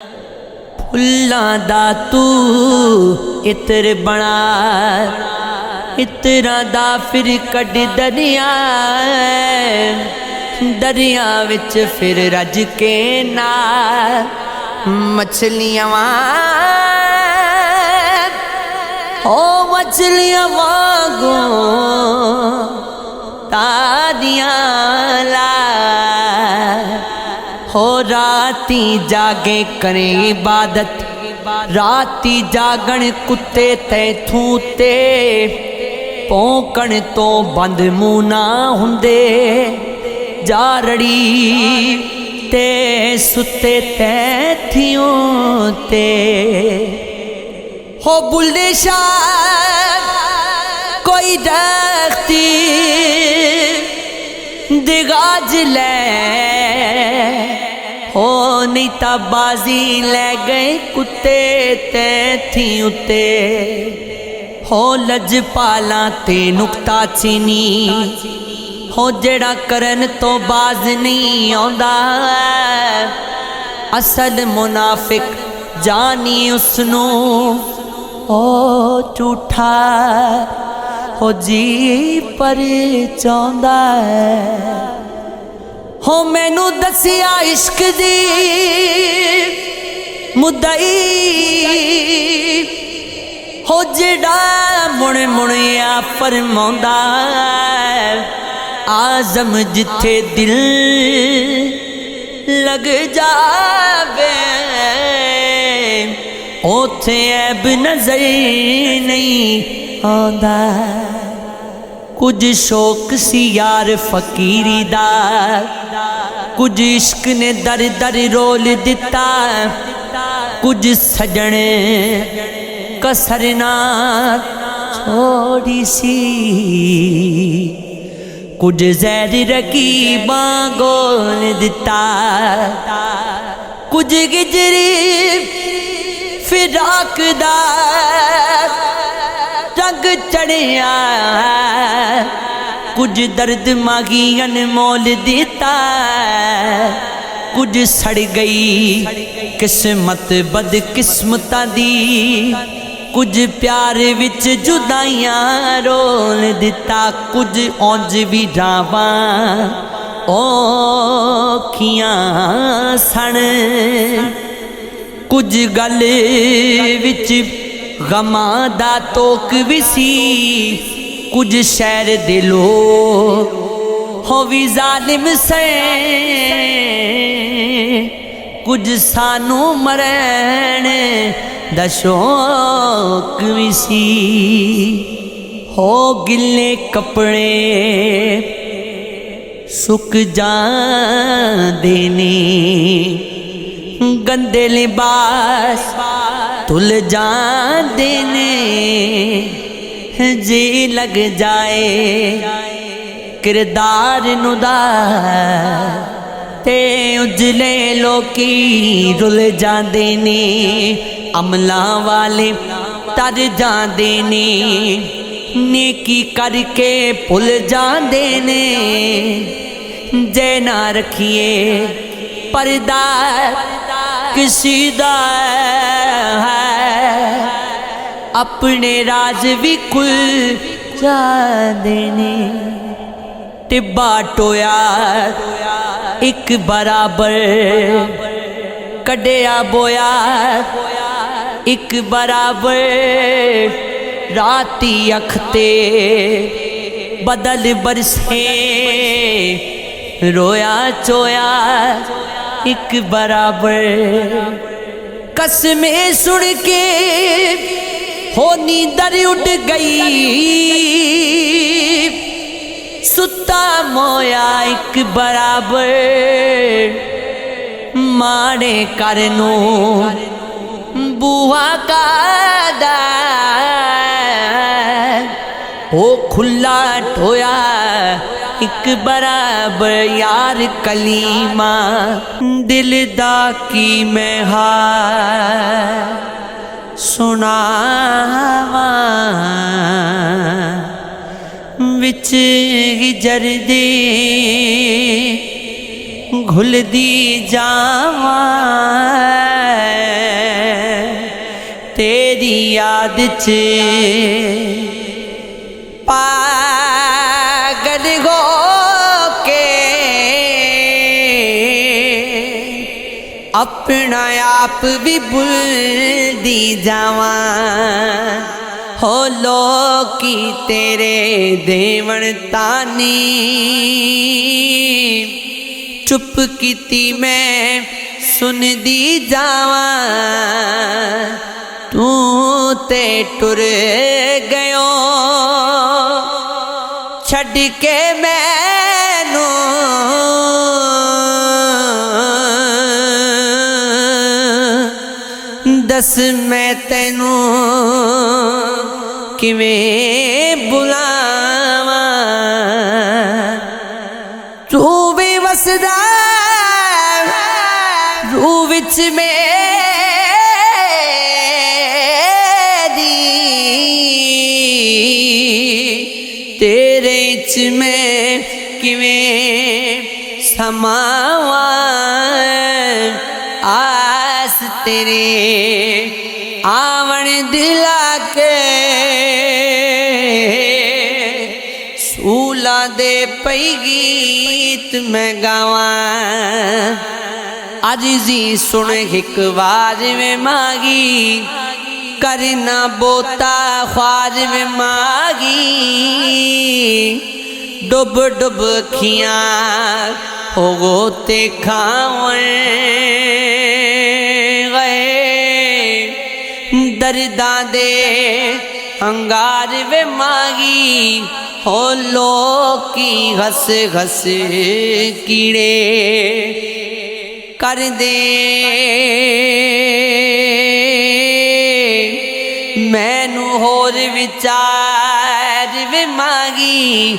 फुल्लां दा तू इत्र बना, इत्रा दा फिर कड दरिया, दरिया विच फिर रज के ना मछलियां ओ मछलियां वागो तारियां ला हो राती जागे करे इबादत, राती जागण कुत्ते तैथू ते भौंकण तो बंद मुँह ना हुंदे, जारड़ी ते सुते तैथियों ते हो बुल्ले शाह कोई दख्ती दिगाज ले हो नहीं ता बाजी ले गए कुत्ते तैथी उते हो लजपाला ते नुक्ता चीनी हो जेड़ा करन तो बाज नहीं आंदा, असल मुनाफिक जानी उसनू ओ झूठा हो जी पर चांदा हो मैनू दसिया इश्क दी मुदई हो जेड़ा मुड़ मुड़िया फरमांदा, आजम जिथे दिल लग जावे ओथे ऐब नजर नहीं आंदा। कुछ शौक सी यार फकीरी दा, कुछ इश्क ने दर दर रोल दिता, कुछ सजन कसर ना छोड़ी सी, कुछ जहर रकीबा गोल दिता, कुछ गिजरी फिराक दा रंग चढ़िया, कुछ दर्द मागी अनमोल दिता, कुछ सड़ गई किस्मत बदकिस्मता दी, कुछ प्यार विच जुदाइयां रोल दिता, कुछ औंज भी रावा औखियां सन, कुछ गल विच गमां दा तोक भी सी, कुछ शहर दे लोग हो भी जालिम से, कुछ सानू मरन दा शौक भी सी, हो गिले कपड़े सुक जांदे ने, गंदे लिबास धुल जांदे ने, जी लग जाए किरदार नुदा ते उजले लोकी रुल जांदे ने, अमला वाले तर जांदे ने, नेकी करके भुल जांदे ने, जे ना रखिए पर्दा किसी दा है, अपने राज भी खुल जांदे ने, टिब्बा टोया एक बराबर कढ़िया बोया एक बराबर, राती अखते बदल बरसे रोया चोया एक बराबर, कसमें सुन के हो नींदर उड़ गई, सुता मोया एक बराबर, माने करनू बुआ का दा हो खुला ठोया एक बराबर, यार कलीमा दिल दा की मैं हाल सुनावा, विच हिजर दे घुलदी जावा तेरी याद च पागल हो के अपना आप भी भुलदी जावा हो लोकी तेरे देवण तानी चुप कीती मैं सुन दी जावा तू ते टुर गयो छड़ के मैनू दस मैं तेनू किवें बुलावा तू भी वसदा रूह विच मेरी तेरे च मैं किवें समावा आस तेरे आवण दिला के सूला दे पई गीत मैं गावा अजी सुन एक बार में मागी करना बोता ख्वाज में मागी डुब डुब खियां हो गोते खावन गए दर्दा दे अंगार वे मागी हो लोकी घस घस कीड़े कर दे मैनू होर विचार वे मागी